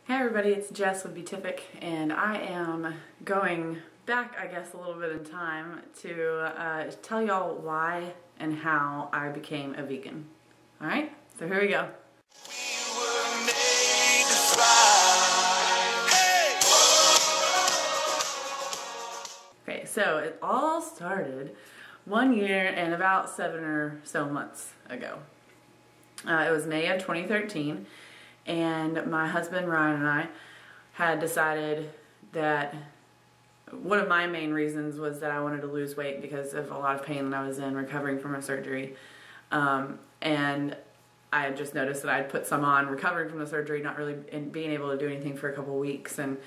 Hey everybody, it's Jess with Beatific, and I am going back, I guess, a little bit in time to tell y'all why and how I became a vegan. Alright, so here we go. Okay, so it all started 1 year and about 7 or so months ago. It was May of 2013. And my husband Ryan and I had decided that one of my main reasons was that I wanted to lose weight because of a lot of pain that I was in recovering from a surgery. And I had just noticed that I'd put some on recovering from the surgery, not really being able to do anything for a couple weeks. And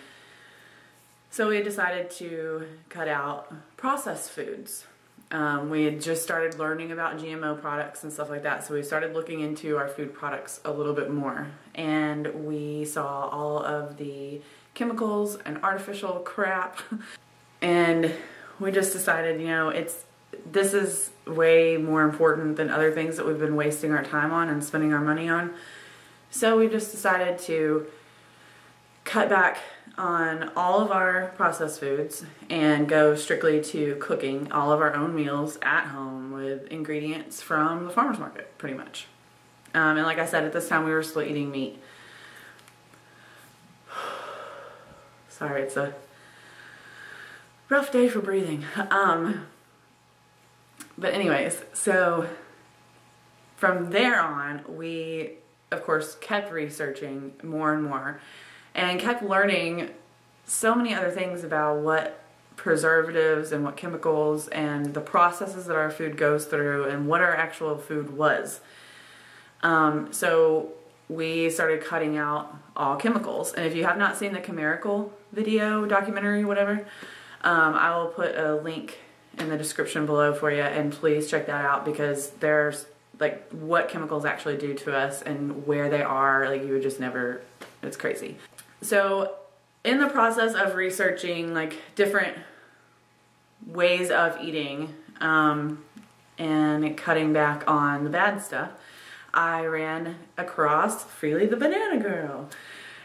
so we decided to cut out processed foods. We had just started learning about GMO products and stuff like that, so we started looking into our food products a little bit more, and we saw all of the chemicals and artificial crap, and we just decided, you know, this is way more important than other things that we've been wasting our time on and spending our money on. So we just decided to cut back on all of our processed foods and go strictly to cooking all of our own meals at home with ingredients from the farmer's market, pretty much. And like I said, at this time we were still eating meat. Sorry, it's a rough day for breathing. But anyways, so from there on, we of course kept researching more and more and kept learning so many other things about what preservatives and what chemicals and the processes that our food goes through and what our actual food was. So we started cutting out all chemicals. And if you have not seen the Chemerical video, documentary, whatever, I will put a link in the description below for you, and please check that out, because there's like what chemicals actually do to us and where they are, like you would just never, it's crazy. So in the process of researching like different ways of eating and cutting back on the bad stuff, I ran across Freely the Banana Girl.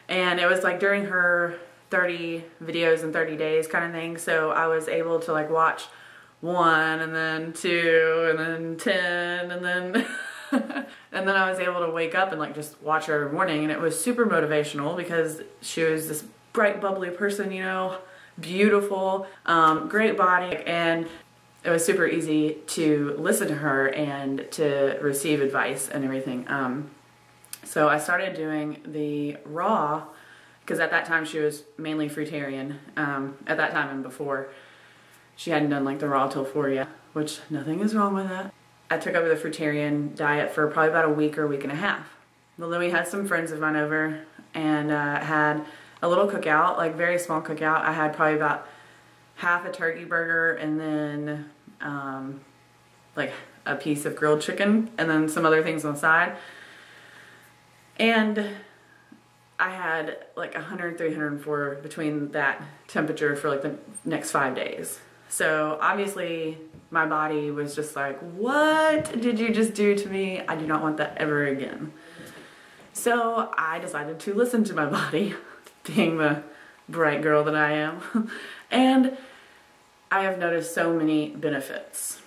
And it was like during her 30 videos in 30 days kind of thing. So I was able to like watch 1 and then 2 and then 10 and then and then I was able to wake up and like just watch her every morning, and it was super motivational because she was this bright, bubbly person, you know, beautiful, great body, and it was super easy to listen to her and to receive advice and everything. So I started doing the raw, because at that time she was mainly fruitarian, at that time and before. She hadn't done like the raw till 4 yet, which nothing is wrong with that. I took over the fruitarian diet for probably about a week or a week and a half. Well, then we had some friends of mine over and had a little cookout, like very small cookout. I had probably about half a turkey burger and then like a piece of grilled chicken and then some other things on the side. And I had like 103, 104 between that temperature for like the next 5 days. So obviously my body was just like, what did you just do to me? I do not want that ever again. So I decided to listen to my body, being the bright girl that I am. And I have noticed so many benefits.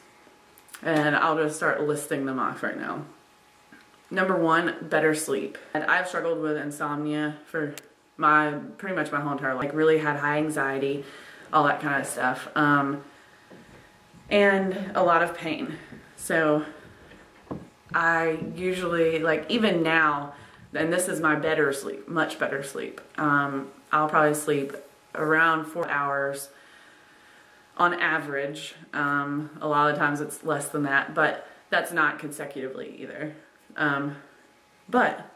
And I'll just start listing them off right now. Number 1, better sleep. And I've struggled with insomnia for pretty much my whole entire life. Like really had high anxiety, all that kind of stuff. And a lot of pain. So I usually, like even now, and this is my better sleep, much better sleep. I'll probably sleep around 4 hours on average. A lot of times it's less than that, but that's not consecutively either. But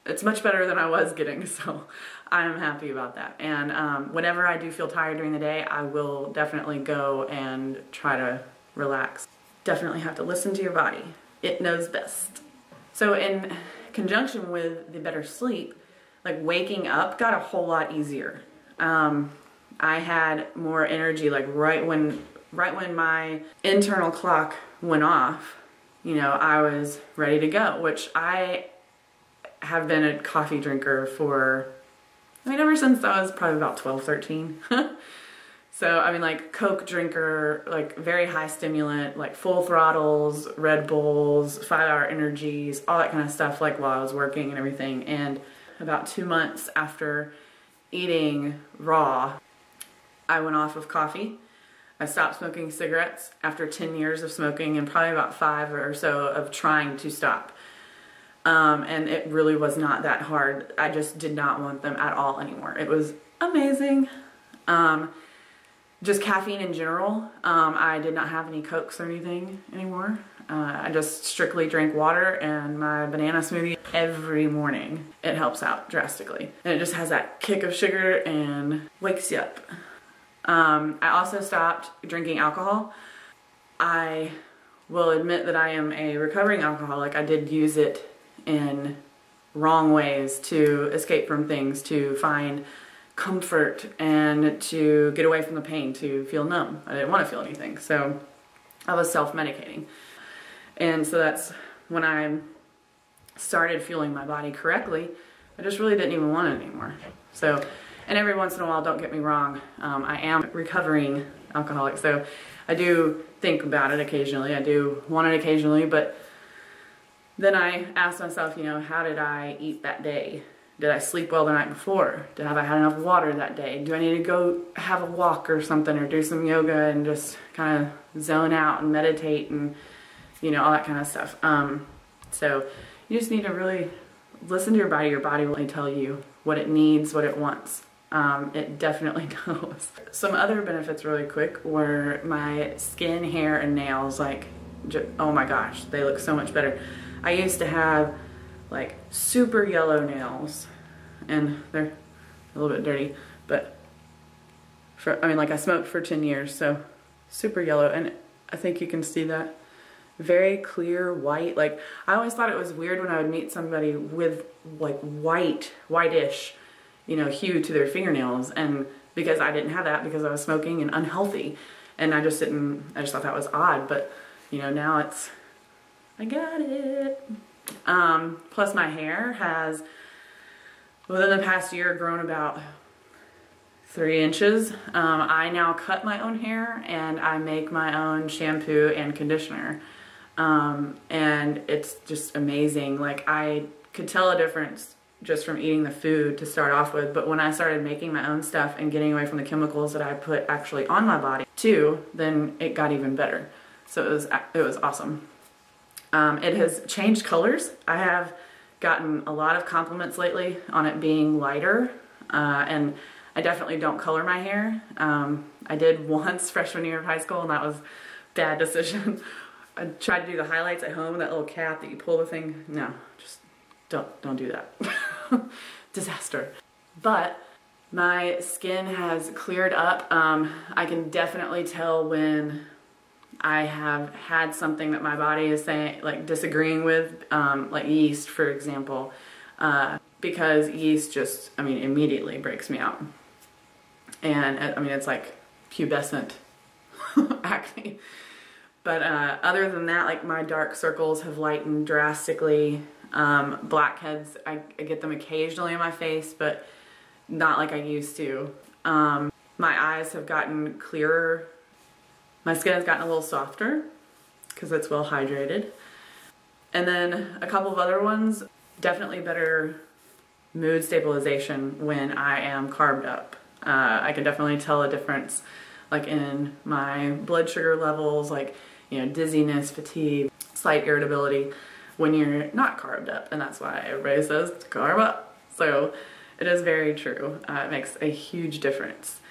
it's much better than I was getting, so I'm happy about that. And whenever I do feel tired during the day, I will definitely go and try to relax. Definitely have to listen to your body. It knows best. So in conjunction with the better sleep, like waking up got a whole lot easier. I had more energy, like right when my internal clock went off, you know, I was ready to go, which I have been a coffee drinker for I mean, ever since I was probably about 12, 13. So, I mean, like Coke drinker, like very high stimulant, like full throttles, Red Bulls, 5-hour energies, all that kind of stuff, like while I was working and everything. And about 2 months after eating raw, I went off of coffee. I stopped smoking cigarettes after 10 years of smoking and probably about 5 or so of trying to stop. And it really was not that hard. I just did not want them at all anymore. It was amazing. Just caffeine in general. I did not have any Cokes or anything anymore. I just strictly drank water and my banana smoothie every morning. It helps out drastically. And it just has that kick of sugar and wakes you up. I also stopped drinking alcohol. I will admit that I am a recovering alcoholic. I did use it in wrong ways to escape from things, to find comfort and to get away from the pain, to feel numb. I didn't want to feel anything, so I was self-medicating. And so that's when I started fueling my body correctly. I just really didn't even want it anymore. So, and every once in a while, don't get me wrong, I am a recovering alcoholic, so I do think about it occasionally. I do want it occasionally, but then I asked myself, you know, how did I eat that day? Did I sleep well the night before? Have I had enough water that day? Do I need to go have a walk or something, or do some yoga and just kind of zone out and meditate and, you know, all that kind of stuff. So you just need to really listen to your body. Your body will tell you what it needs, what it wants. It definitely knows. Some other benefits really quick were my skin, hair, and nails. Like, oh my gosh, they look so much better. I used to have like super yellow nails, and they're a little bit dirty, but I mean, like I smoked for 10 years, so super yellow, and I think you can see that. Very clear white. Like, I always thought it was weird when I would meet somebody with like whitish, you know, hue to their fingernails, and because I didn't have that because I was smoking and unhealthy, and I just thought that was odd, but you know, now I got it. Plus my hair has, within the past year, grown about 3 inches. I now cut my own hair and I make my own shampoo and conditioner. And it's just amazing. Like, I could tell a difference just from eating the food to start off with, but when I started making my own stuff and getting away from the chemicals that I put actually on my body too, then it got even better. So it was awesome. It has changed colors. I have gotten a lot of compliments lately on it being lighter, and I definitely don't color my hair. I did once freshman year of high school, and that was a bad decision. I tried to do the highlights at home, that little cap that you pull the thing. No, just don't do that. Disaster. But my skin has cleared up. I can definitely tell when I have had something that my body is saying, like, disagreeing with, like yeast, for example, because yeast just, I mean, immediately breaks me out. And I mean, it's like pubescent acne. But other than that, like, my dark circles have lightened drastically. Blackheads, I get them occasionally in my face, but not like I used to. My eyes have gotten clearer. My skin has gotten a little softer because it's well hydrated. And then a couple of other ones, definitely better mood stabilization when I am carved up. I can definitely tell a difference, like in my blood sugar levels, like, you know, dizziness, fatigue, slight irritability when you're not carved up. And that's why everybody says to carb up. So it is very true. It makes a huge difference.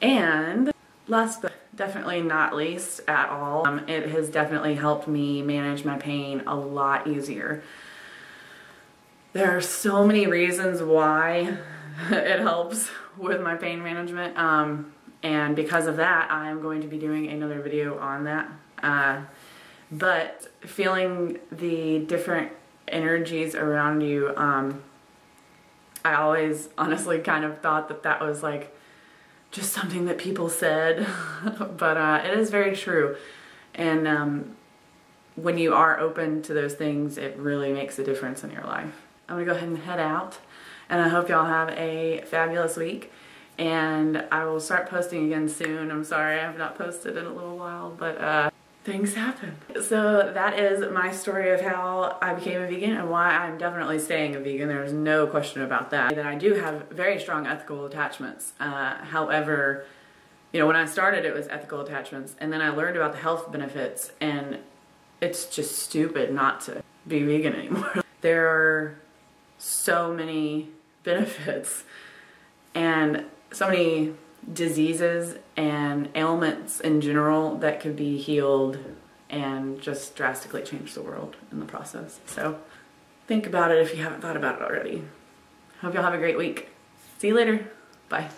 And last but definitely not least at all, it has definitely helped me manage my pain a lot easier. There are so many reasons why it helps with my pain management, and because of that, I'm going to be doing another video on that. But feeling the different energies around you, I always honestly kind of thought that that was like just something that people said, but it is very true. And when you are open to those things, it really makes a difference in your life. I'm gonna go ahead and head out, And I hope y'all have a fabulous week. And I will start posting again soon. I'm sorry I have not posted in a little while, but things happen. So that is my story of how I became a vegan and why I'm definitely staying a vegan. There's no question about that. That I do have very strong ethical attachments. However, you know, when I started it was ethical attachments, and then I learned about the health benefits, and it's just stupid not to be vegan anymore. There are so many benefits and so many diseases and ailments in general that could be healed and just drastically change the world in the process. So think about it if you haven't thought about it already. Hope y'all have a great week. See you later. Bye.